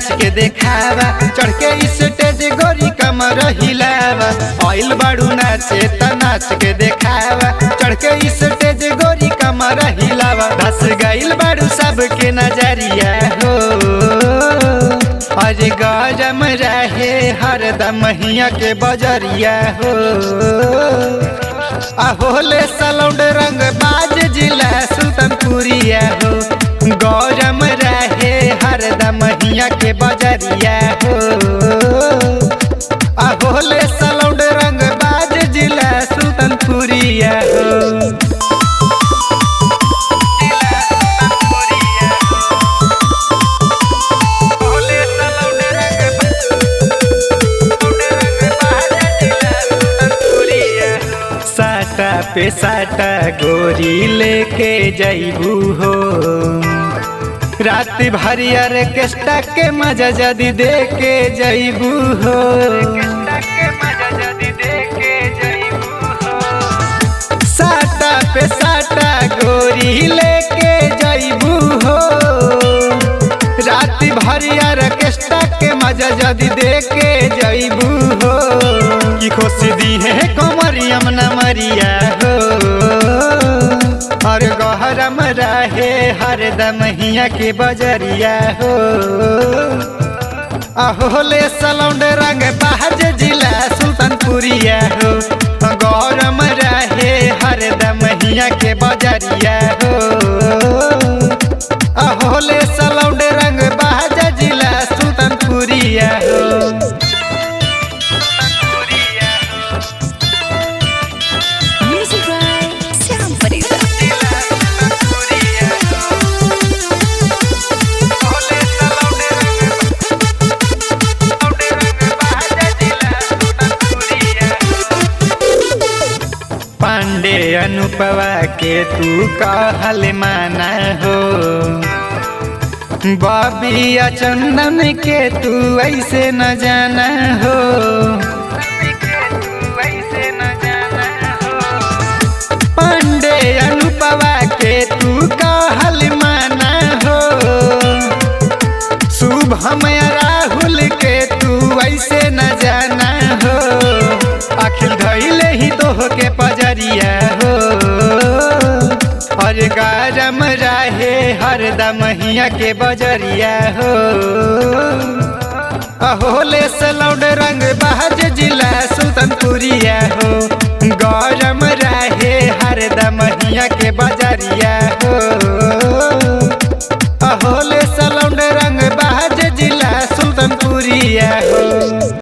नाच के देखावा, चढ़ के स्टेज गोरी कमर हिलावा। आइल बाड़ू नाचे त नाच के देखावा, चढ़ के स्टेज गोरी कमर हिलावा। धस गइल बाड़ू सबके नजरिया हो, अरे गरम रहे हरदम हिया के बजरिया हो। होले सलौंड रंग बाज जिला सुल्तानपुरिया हो, गौरम रहे हरदम हिया के बजरिया हो। होले सलौंड रंग बाज जिला सुल्तानपुरिया हो। साटा पे साटा गोरी लेके जइबू हो, रात भरी ऑर्केस्ट्रा के मजा जदी देके जइबू हो। साटा पे साटा गोरी लेके जइबू हो, रात भरी ऑर्केस्ट्रा के मजा जदी देके जइबू हो। की खुशी दी है कमरियम नमरिया हो, और गहरम रहे हरदम हिया के बजरिया हो। होले सलौंड रंग बाज जिला सुल्तानपुरिया हो, गौरम रहे हरदम हिया के बजरिया हो। होले सलौंड रंग बाज जिला सुल्तानपुरिया हो। पांडे अनुपवा के तू कहल माना हो, बबिया चंदन के तू ऐसे न जाना हो। पांडे अनुपवा के तू कहल माना हो, शुभम राहुल के तू ऐसे न जाना हो। अखिल धैले ही तोह के पजरिया हो, और गरम रहे हरदम हिया के बजरिया हो। होले सलौंड रंग बाज जिला